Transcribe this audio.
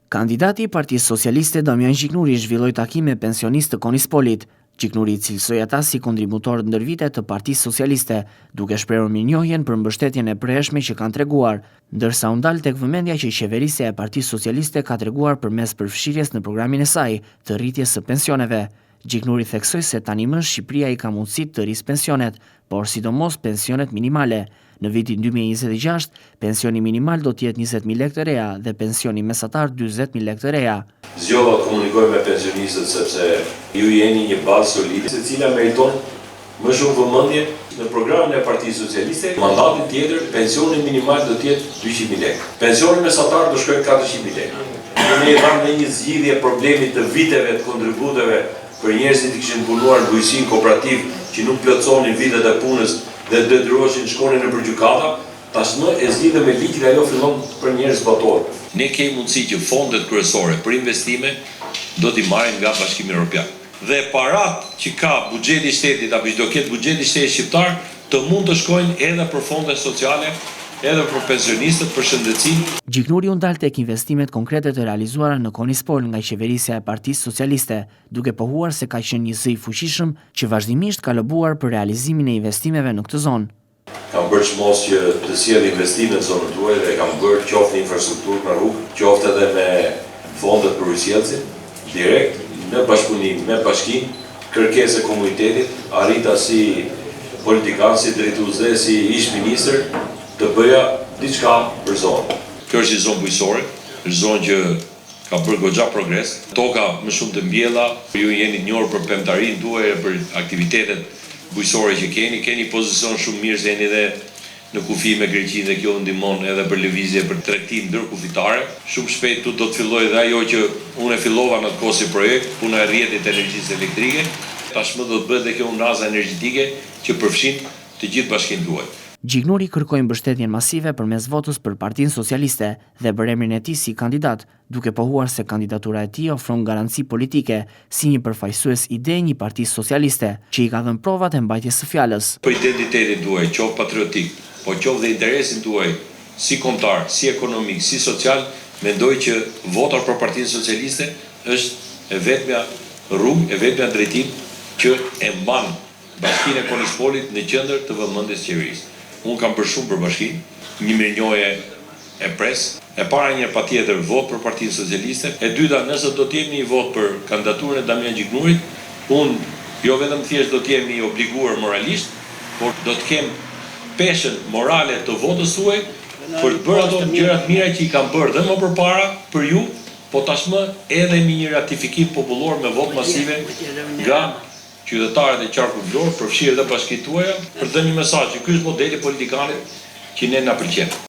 Kandidati i Partisë Socialiste Damian Gjiknuri zhvilloi takime me pensionistë të Konispolit. Gjiknuri cilësoi ata si kontributor ndër vite të Partisë Socialiste, duke shprehur mirënjohjen për mbështetjen e përhershme që kanë treguar, ndërsa u ndal tek vëmendja që qeverisja e Partisë Socialiste ka treguar përmes përfshirjes në programin e saj të rritjes së pensioneve. Gjiknuri theksoi se tani më Shqipëria i ka mundësitë të rrisë pensionet, por sidomos pensionet minimale. Në vitin 2026, pensioni minimal do të jetë 20.000 lekë të reja dhe pensioni mesatar 40.000 lekë të reja. Zgjova të komunikoj me pensionistët sepse ju jeni një bazë solide, e cila meriton më shumë vëmendje. Në programin e Partisë Socialiste, mandatin tjetër, pensioni minimal do të jetë 200.000 lekë. Pensioni mesatar do shkojë 400.000 lekë. Ne jemi në një zgjidhje problemi të viteve të kontributeve për njerëzit që kishin punuar në bujqësinë kooperativ që nuk plotësonin vitet e punës dhe detyroheshin shkonin në gjykata, tashmë e zgjidhëm me ligj dhe ajo fillon për njerëz botor. Ne kemi mundësi që fondet kryesore për investime do t'i marrin nga Bashkimi Evropian. Dhe parat që ka buxheti i shtetit apo që do ketë buxheti i shtetit shqiptar të mund të shkojnë edhe për fonde sociale, edhe për pensionistët, për shëndetësinë. Gjiknuri u ndal tek investimet konkrete të realizuara në Konispol nga qeverisja e Partisë Socialiste, duke pohuar se ka qenë një zë i fuqishëm që vazhdimisht ka lobuar për realizimin e investimeve në këtë zonë. Kam bërë çmos që të sjell investime në zonën tuaj dhe kam bërë qoftë në infrastrukturë në rrugë, qoftë edhe me fondet për risjellje, direkt në bashkëpunim me bashkinë, kërkesë e komunitetit, arrita si politikan, si drejtues dhe si ish ministër të bëja diçka për zonë. Kjo është një zonë bujqësore, është zonë që ka bërë goxha progres, toka më shumë të mbjella, ju jeni të njohur për pemtarinë tuaj, për aktivitetet bujqësore që keni pozicion shumë mirë se jeni edhe në kufi me Greqinë dhe kjo ndihmon edhe për lëvizje për tregtim ndërkufitare. Shumë shpejt do të fillojë dhe ajo që unë e fillova në atë kohë si projekt, puna e rrjetit të energjisë elektrike. Tashmë do të bëhet dhe kjo unaza energjetike që përfshin të gjithë bashkinë tuaj. Gjiknuri kërkoi mbështetjen masive përmes votës për Partinë Socialiste dhe për emrin e tij si kandidat, duke pohuar se kandidatura e tij ofron garanci politike si një përfaqësues i denj i Partisë Socialiste, që i ka dhënë provat e mbajtjes së fjalës. Për identitetin tuaj, qoftë patriotik, po qoftë dhe interesin tuaj si kombëtar, si ekonomik, si social, mendoj që vota për Partinë Socialiste është e vetmja rrugë, e vetmja drejtim që e mban Bashkinë e Konispolit në qendër të vëmendjes së qeverisë. Unë kam bërë shumë për bashkinë, një mirënjohje e pres, e para një patjetër vot për Partinë Socialiste, e dyta nëse do të jemi një vot për kandidaturën e Damian Gjiknurit, unë jo vetëm thjesht do të jemi obliguar moralisht, por do të kem peshën morale të votës tuaj për të bërë ato gjërat mira që i kam bërë dhe më përpara për ju, po tashmë edhe me një ratifikim popullor me votë masive nga qytetarët e qarkut vlorë, përfshirë dhe bashkitë tuaja, për të dhënë një mesazh që ky është modeli politikanit që ne na pëlqen.